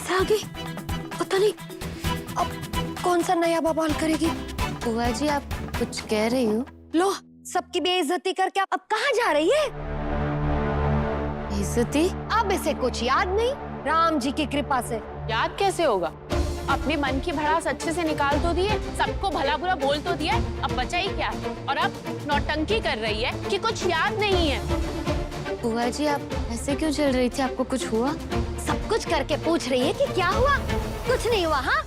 आ गई, पता नहीं अब कौन सा नया बवाल करेगी। बुआ जी आप कुछ कह रही हो? लो, सबकी बेइज्जती करके अब कहाँ जा रही है? बेइज्जती? अब इसे कुछ याद नहीं, राम जी की कृपा से। याद कैसे होगा? अपने मन की भड़ास अच्छे से निकाल तो दिए, सबको भला बुरा बोल तो दिया, अब बचा ही क्या? और अब नौटंकी कर रही है कि कुछ याद नहीं है। बुआ जी आप ऐसे क्यों चल रही थी? आपको कुछ हुआ? सब कुछ करके पूछ रही है कि क्या हुआ? कुछ नहीं हुआ। हाँ,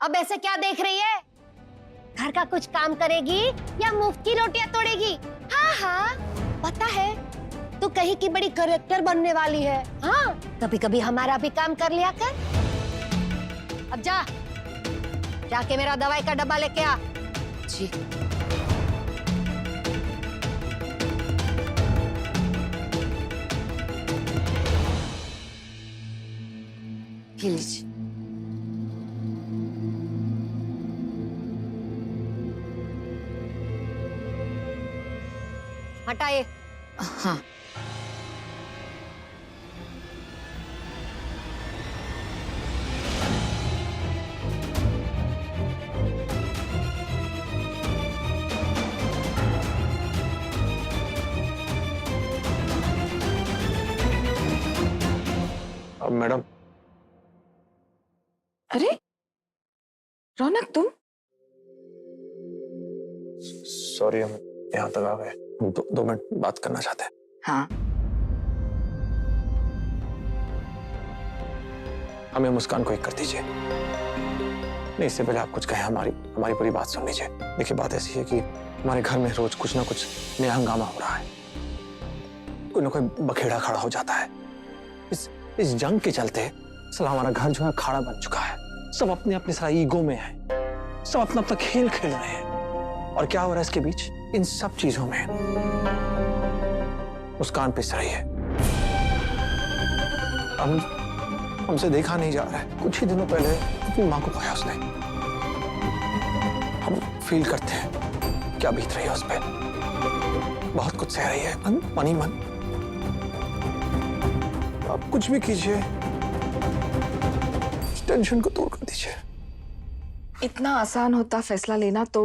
अब ऐसे क्या देख रही है? घर का कुछ काम करेगी या मुफ्त की रोटियां तोड़ेगी? हाँ हाँ, पता है तू कहीं की बड़ी कलेक्टर बनने वाली है। हाँ, कभी कभी हमारा भी काम कर लिया कर। अब जा, जाके मेरा दवाई का डब्बा लेके आ। जी। ये लीजिए। हटाए। हाँ। अब मैडम। अरे रौनक, तुम? सॉरी, हम यहाँ तक आ गए। हम 2 मिनट बात करना चाहते हैं। हाँ। हमें मुस्कान को एक कर दीजिए। नहीं, इससे पहले आप कुछ कहें, हमारी पूरी बात सुन लीजिए। देखिए, बात ऐसी है कि हमारे घर में रोज कुछ ना कुछ नया हंगामा हो रहा है। कोई ना कोई बखेड़ा खड़ा हो जाता है। इस जंग के चलते साला हमारा घर जो है अखाड़ा बन चुका है। सब अपने अपने सारा ईगो में है, सब अपना अपना खेल खेल रहे हैं। और क्या हो रहा है इसके बीच? इन सब चीजों में मुस्कान पिस रही है। हमसे देखा नहीं जा रहा है। कुछ ही दिनों पहले अपनी माँ को खोया उसने। हम फील करते हैं क्या बीत रही है उस पर। बहुत कुछ सह रही है मन ही मन। आप कुछ भी कीजिए, इस टेंशन को दूर कर दीजिए। इतना आसान होता फैसला लेना तो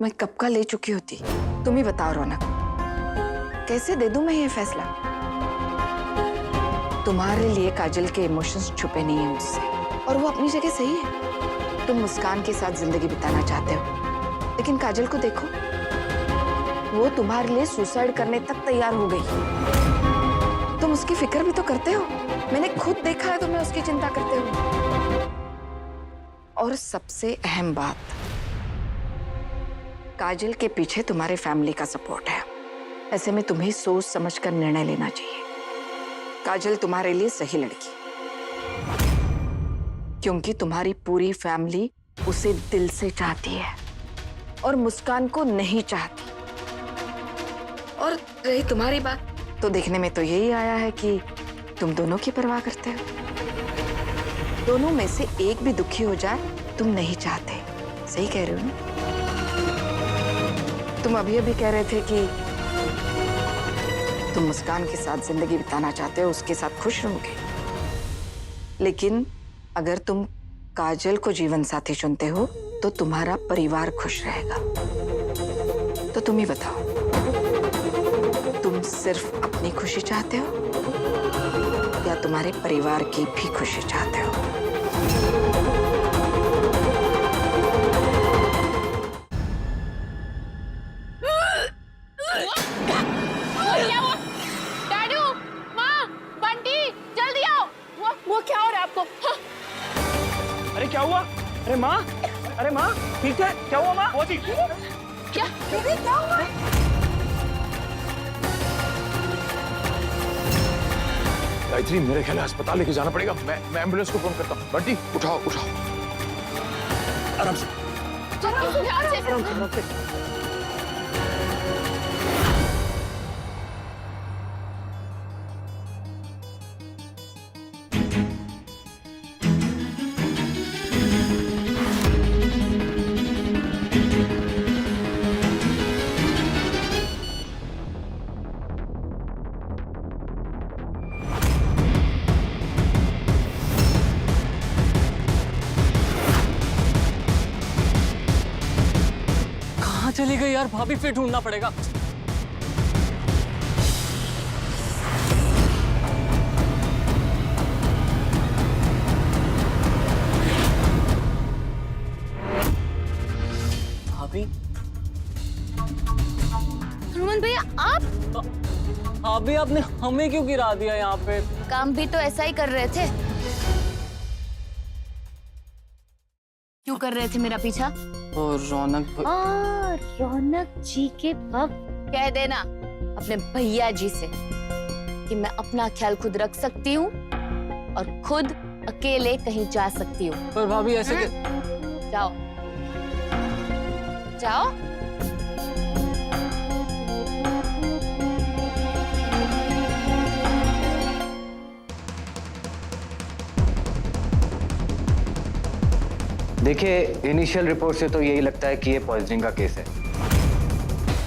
मैं कब का ले चुकी होती। तुम ही बताओ रौनक, कैसे दे दूं मैं ये फैसला? तुम्हारे लिए काजल के इमोशंस छुपे नहीं है मुझसे, और वो अपनी जगह सही है। तुम मुस्कान के साथ जिंदगी बिताना चाहते हो, लेकिन काजल को देखो, वो तुम्हारे लिए सुसाइड करने तक तैयार हो गई। तुम उसकी फिक्र भी तो करते हो। मैंने खुद देखा है तुम्हें उसकी चिंता करते हो। और सबसे अहम बात, काजल के पीछे तुम्हारे फैमिली का सपोर्ट है। ऐसे में तुम्हें सोच समझकर निर्णय लेना चाहिए। काजल तुम्हारे लिए सही लड़की, क्योंकि तुम्हारी पूरी फैमिली उसे दिल से चाहती है और मुस्कान को नहीं चाहती। और रही तुम्हारी बात, तो देखने में तो यही आया है कि तुम दोनों की परवाह करते हो। दोनों में से एक भी दुखी हो जाए तुम नहीं चाहते। सही कह रहे हो ना? तुम अभी अभी कह रहे थे कि तुम मुस्कान के साथ जिंदगी बिताना चाहते हो, उसके साथ खुश रहोगे। लेकिन अगर तुम काजल को जीवन साथी चुनते हो तो तुम्हारा परिवार खुश रहेगा। तो तुम ही बताओ, तुम सिर्फ अपनी खुशी चाहते हो या तुम्हारे परिवार की भी खुशी चाहते हो? अरे क्या हुआ? अरे माँ, अरे माँ ठीक है? क्या हुआ माँ? वो ठीक क्या? क्या हुआ? गायत्री, मेरे ख्याल है अस्पताल लेके जाना पड़ेगा। मैं एम्बुलेंस को फोन करता हूँ। बंटी उठाओ उठाओ, आराम से। आराम से। चली गई यार, भाभी फिर ढूंढना पड़ेगा। भाभी, हनुमान भैया आप भाभी आपने हमें क्यों गिरा दिया यहाँ पे? काम भी तो ऐसा ही कर रहे थे। क्यों कर रहे थे मेरा पीछा? और रौनक रौनक जी के भक्त, कह देना अपने भैया जी से कि मैं अपना ख्याल खुद रख सकती हूँ और खुद अकेले कहीं जा सकती हूँ। पर भाभी ऐसे जाओ जाओ। देखिए, इनिशियल रिपोर्ट से तो यही लगता है कि ये पॉइजनिंग का केस है।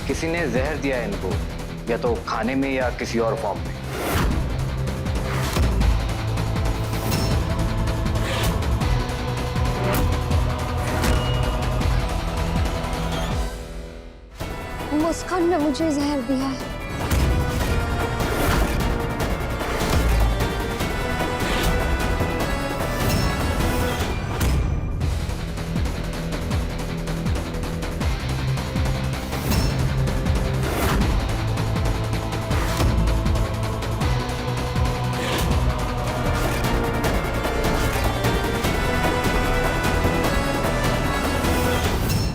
किसी ने जहर दिया है इनको, या तो खाने में या किसी और फॉर्म में। मुस्कान ने मुझे जहर दिया है।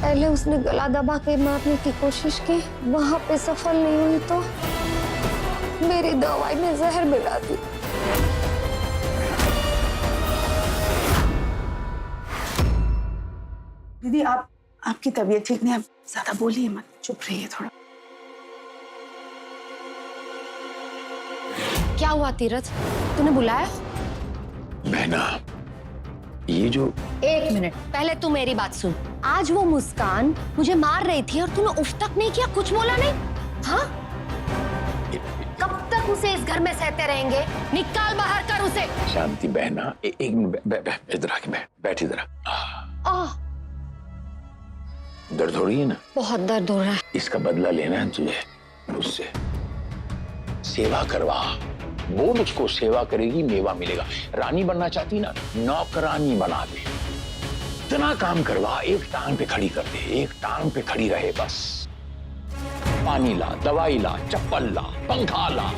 पहले उसने गला दबा के मारने की कोशिश की, वहां पे सफल नहीं हुई तो मेरी दवाई में जहर मिला दी। दीदी आपकी तबीयत ठीक नहीं, आप ज्यादा बोलिए मत, चुप रहिए थोड़ा। क्या हुआ तीरथ, तूने बुलाया? बहना, ये जो एक मिनट, पहले तू मेरी बात सुन। आज वो मुस्कान मुझे मार रही थी और तूने उफ तक नहीं किया, कुछ बोला नहीं? हाँ? कब तक उसे इस घर में सहते रहेंगे? निकाल बाहर कर उसे। शांति बहना, एक मिनट, इधर आके बैठ इधर। दर्द हो रही है ना? बहुत दर्द हो रहा है। इसका बदला लेना है तुझे मुझसे। सेवा करवा, बोल उसको, सेवा करेगी मेवा मिलेगा। रानी बनना चाहती ना, नौकरानी बना दे। इतना काम करवा, एक टांग पे खड़ी कर दे, एक टांग पे खड़ी रहे बस। पानी ला, दवाई ला, चप्पल ला, पंखा ला,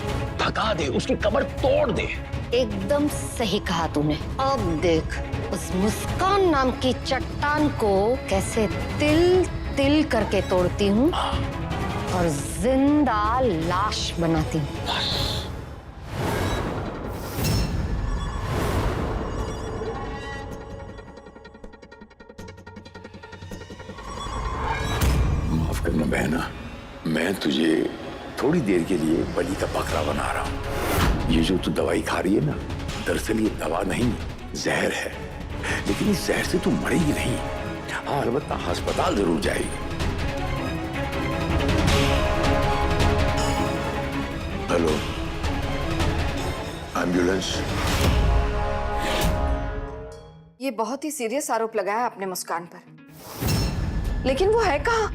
थका दे, उसकी कमर तोड़ दे। एकदम सही कहा तूने। अब देख उस मुस्कान नाम की चट्टान को कैसे तिल तिल करके तोड़ती हूँ और जिंदा लाश बनाती हूँ। माफ करना बहना, मैं तुझे थोड़ी देर के लिए बलि का बकरा बना रहा हूँ। ये जो तू दवाई खा रही है ना, दरअसल ये दवा नहीं, जहर है। लेकिन इस जहर से तू मरेगी नहीं। हाँ, अलबत्ता अस्पताल जरूर जाएगी। Hello, ambulance. ये बहुत ही सीरियस आरोप लगाया आपने मुस्कान पर, लेकिन वो है कहाँ?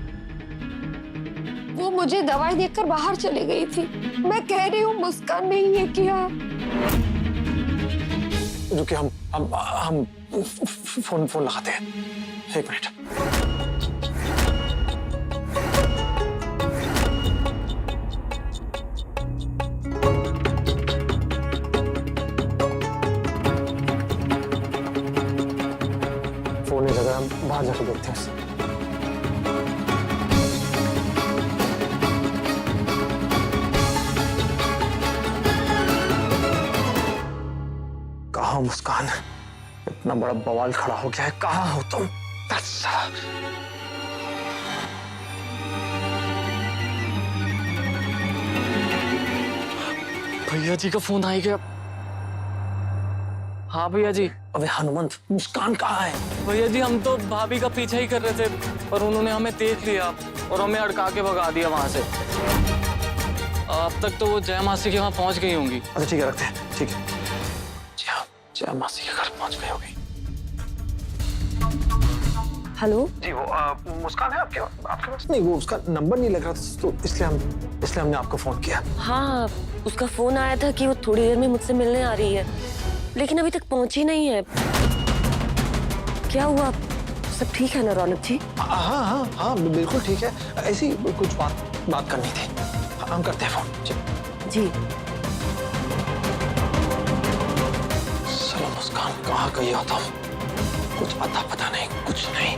वो मुझे दवाई देकर बाहर चली गई थी। मैं कह रही हूँ मुस्कान ने ये किया। रुकिए, हम फोन लगाते हैं। एक मिनट। फोन नहीं लग रहा, हम बाहर जाकर देखते हैं। कहाँ मुस्कान? इतना बड़ा बवाल खड़ा हो गया है, कहाँ हो तुम? भैया जी का फोन आ गया। हाँ भैया जी। अबे हनुमंत, मुस्कान कहाँ है? भैया जी, हम तो भाभी का पीछा ही कर रहे थे, पर उन्होंने हमें देख लिया और हमें अड़का के भगा दिया वहां से। अब तक तो वो जय मासी के वहां पहुंच गई होंगी। अच्छा ठीक है, रखते हैं। ठीक है, जय मासी के घर पहुंच गई होगी। हेलो जी वो मुस्कान है आपके पास? नहीं, वो उसका नंबर नहीं लग रहा था तो इसलिए हमने आपको फोन किया। हाँ, उसका फोन आया था कि वो थोड़ी देर में मुझसे मिलने आ रही है, लेकिन अभी तक पहुंची नहीं है। क्या हुआ, सब ठीक है ना रौनक जी? हाँ बिल्कुल ठीक है। ऐसी कुछ बात करनी थी। हम करते हैं फोन। जी। चलो मुस्कान, कहाँ गई हो तुम? कुछ पता नहीं, कुछ नहीं।